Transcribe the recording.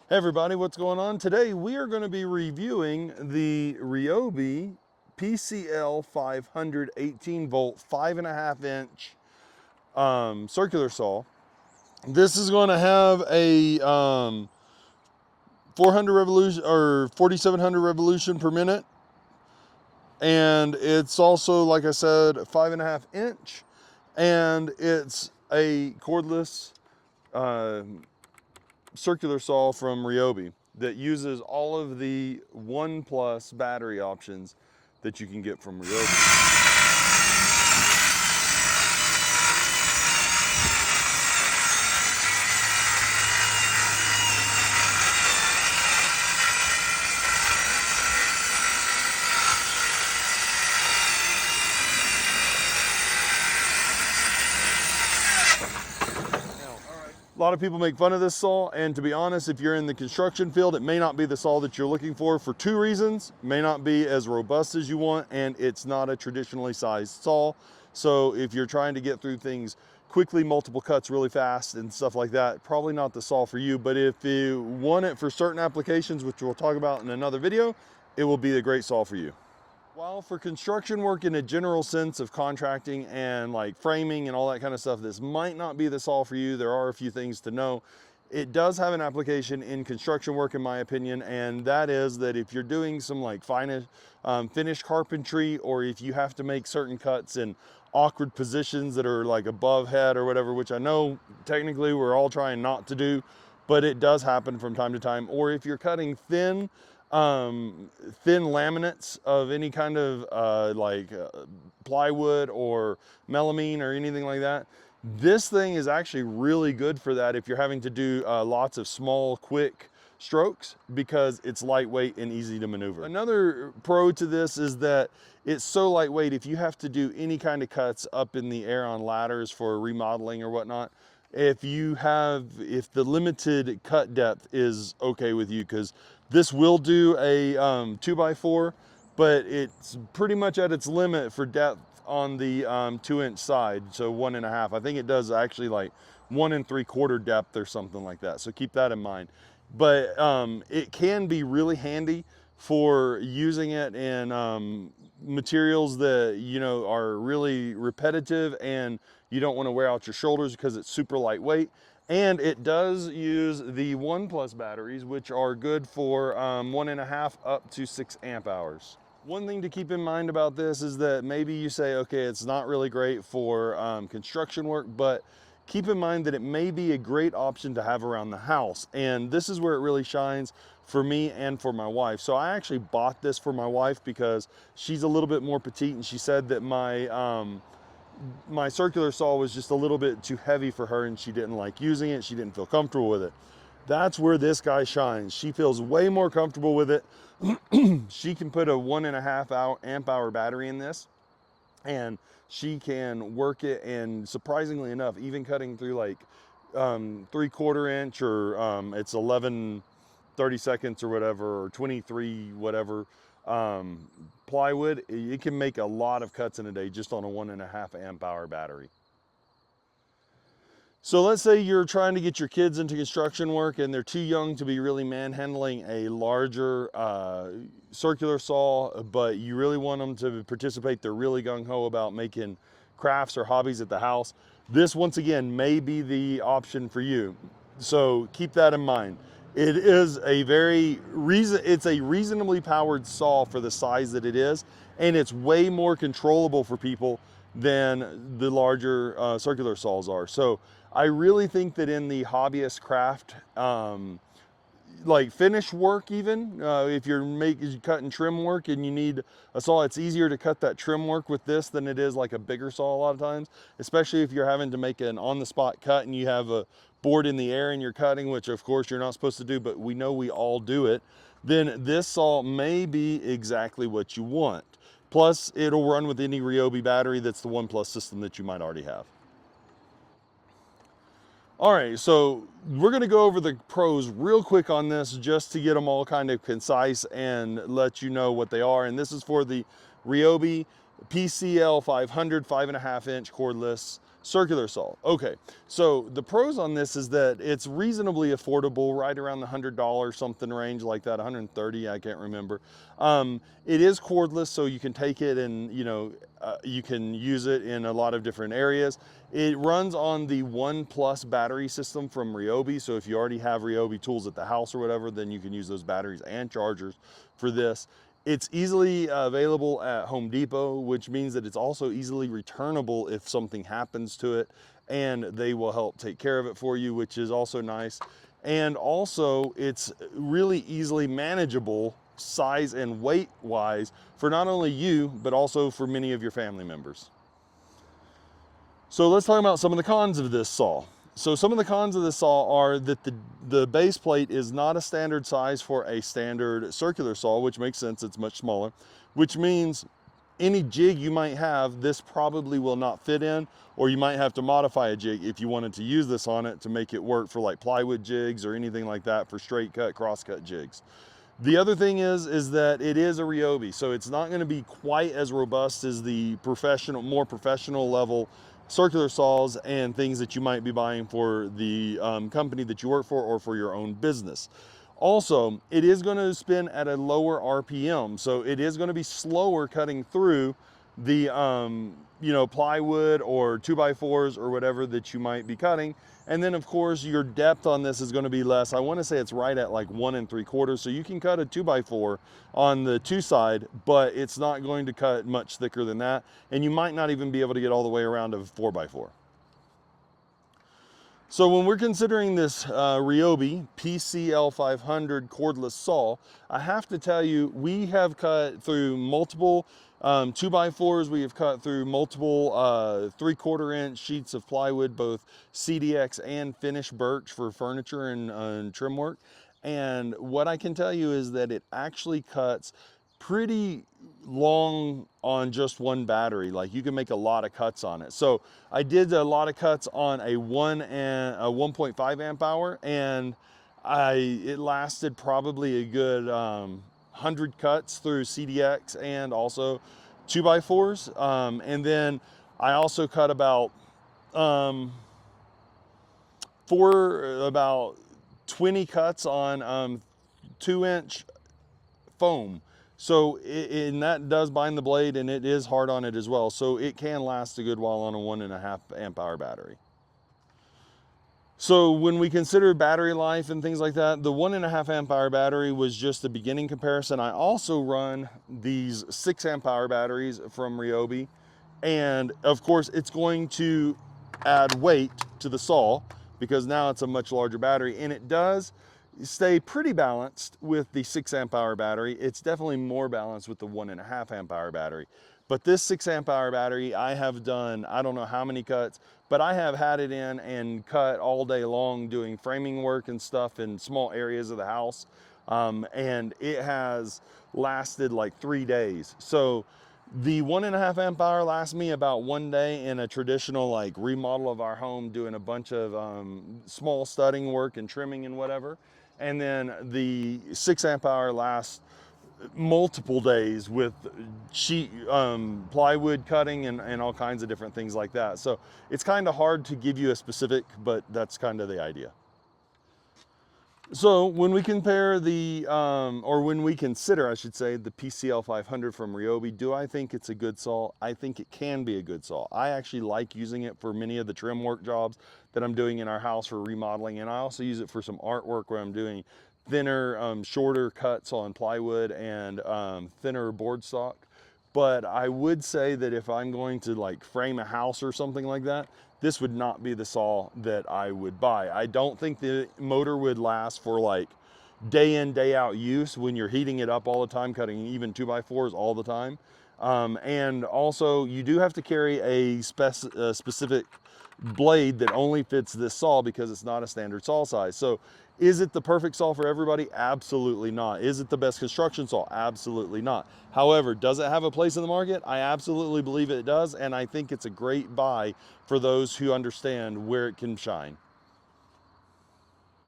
Hey everybody, what's going on? Today we are going to be reviewing the Ryobi PCL500 18 volt 5.5 inch circular saw. This is going to have a 400 revolution or 4,700 revolution per minute, and it's also, like I said, 5.5 inch, and it's a cordless circular saw from Ryobi that uses all of the One Plus battery options that you can get from Ryobi. A lot of people make fun of this saw, and to be honest, if you're in the construction field, it may not be the saw that you're looking for two reasons. It may not be as robust as you want, and it's not a traditionally sized saw. So if you're trying to get through things quickly, multiple cuts really fast and stuff like that, probably not the saw for you. But if you want it for certain applications, which we'll talk about in another video, it will be a great saw for you. While for construction work in a general sense of contracting and like framing and all that kind of stuff, this might not be the saw for you. There are a few things to know. It does have an application in construction work, in my opinion, and that is that if you're doing some like finished carpentry, or if you have to make certain cuts in awkward positions that are like above head or whatever, which I know technically we're all trying not to do, but it does happen from time to time. Or if you're cutting thin laminates of any kind of plywood or melamine or anything like that, this thing is actually really good for that if you're having to do lots of small, quick strokes, because it's lightweight and easy to maneuver. Another pro to this is that it's so lightweight, if you have to do any kind of cuts up in the air on ladders for remodeling or whatnot, if the limited cut depth is okay with you, because this will do a 2x4, but it's pretty much at its limit for depth on the 2-inch side, so 1.5. I think it does actually like 1 3/4 depth or something like that, so keep that in mind. But it can be really handy for using it in materials that are really repetitive and you don't want to wear out your shoulders, because it's super lightweight. And it does use the One Plus batteries, which are good for 1.5 up to 6 amp hours. One thing to keep in mind about this is that maybe you say, okay, it's not really great for construction work, but keep in mind that it may be a great option to have around the house. And this is where it really shines for me and for my wife. So I actually bought this for my wife because she's a little bit more petite, and she said that my circular saw was just a little bit too heavy for her, and she didn't like using it. She didn't feel comfortable with it. That's where this guy shines. She feels way more comfortable with it. She can put a 1.5 amp hour battery in this, and she can work it, and surprisingly enough, even cutting through like 3/4 inch or it's 11/32 or whatever, or 23 whatever plywood, it can make a lot of cuts in a day just on a 1.5 amp hour battery. So let's say you're trying to get your kids into construction work and they're too young to be really manhandling a larger circular saw, but you really want them to participate. They're really gung-ho about making crafts or hobbies at the house. This, once again, may be the option for you. So keep that in mind. It is it's a reasonably powered saw for the size that it is, and it's way more controllable for people than the larger circular saws are. So I really think that in the hobbyist craft, like finish work, even if you're cutting trim work and you need a saw, it's easier to cut that trim work with this than it is like a bigger saw a lot of times, especially if you're having to make an on-the-spot cut and you have a board in the air and you're cutting, which of course you're not supposed to do, but we know we all do it. Then this saw may be exactly what you want. Plus, it'll run with any Ryobi battery that's the One Plus system that you might already have. All right, so we're gonna go over the pros real quick on this, just to get them all kind of concise and let you know what they are. And this is for the Ryobi PCL500 5.5 inch cordless Circular saw. Okay, so the pros on this is that it's reasonably affordable, right around the $100 something range, like that, 130, I can't remember. It is cordless, so you can take it and you can use it in a lot of different areas. It runs on the One Plus battery system from Ryobi, so if you already have Ryobi tools at the house or whatever, then you can use those batteries and chargers for this. It's easily available at Home Depot, which means that it's also easily returnable if something happens to it, and they will help take care of it for you, which is also nice. And also, it's really easily manageable size and weight wise for not only you, but also for many of your family members. So let's talk about some of the cons of this saw. So some of the cons of this saw are that the base plate is not a standard size for a standard circular saw, which makes sense, it's much smaller, which means any jig you might have, this probably will not fit in, or you might have to modify a jig if you wanted to use this on it to make it work for like plywood jigs or anything like that, for straight cut, cross cut jigs. The other thing is that it is a Ryobi, so it's not going to be quite as robust as the more professional level circular saws and things that you might be buying for the company that you work for or for your own business. Also, it is going to spin at a lower RPM, so it is going to be slower cutting through the plywood or 2x4s or whatever that you might be cutting. And then of course your depth on this is going to be less. I want to say it's right at like 1 3/4, so you can cut a 2x4 on the 2 side, but it's not going to cut much thicker than that, and you might not even be able to get all the way around to 4x4. So when we're considering this Ryobi PCL500 cordless saw, I have to tell you, we have cut through multiple 2x4s, we have cut through multiple 3/4 inch sheets of plywood, both CDX and finished birch for furniture and trim work. And what I can tell you is that it actually cuts pretty long on just one battery. Like, you can make a lot of cuts on it. So I did a lot of cuts on a 1.5 amp hour, and it lasted probably a good 100 cuts through CDX and also 2x4s. And then I also cut about about 20 cuts on 2-inch foam. So and that does bind the blade, and it is hard on it as well. So it can last a good while on a 1.5 amp hour battery. So when we consider battery life and things like that, the 1.5 amp hour battery was just a beginning comparison. I also run these 6 amp hour batteries from Ryobi, and of course it's going to add weight to the saw because now it's a much larger battery, and it does stay pretty balanced with the 6 amp hour battery. It's definitely more balanced with the 1.5 amp hour battery. But this 6 amp hour battery, I have done, I don't know how many cuts, but I have had it in and cut all day long doing framing work and stuff in small areas of the house. And it has lasted like 3 days. So the 1.5 amp hour lasts me about 1 day in a traditional like remodel of our home, doing a bunch of small studding work and trimming and whatever. And then the 6 amp hour lasts multiple days with sheet plywood cutting and all kinds of different things like that. So it's kind of hard to give you a specific, but that's kind of the idea. So when we compare or when we consider, I should say, the PCL500 from Ryobi, do I think it's a good saw? I think it can be a good saw. I actually like using it for many of the trim work jobs that I'm doing in our house for remodeling, and I also use it for some artwork where I'm doing thinner, shorter cuts on plywood and thinner board stock. But I would say that if I'm going to like frame a house or something like that, this would not be the saw that I would buy. I don't think the motor would last for like day in, day out use when you're heating it up all the time, cutting even 2x4s all the time. And also you do have to carry a specific blade that only fits this saw because it's not a standard saw size. So is it the perfect saw for everybody? Absolutely not. Is it the best construction saw? Absolutely not. However, does it have a place in the market? I absolutely believe it does, and I think it's a great buy for those who understand where it can shine.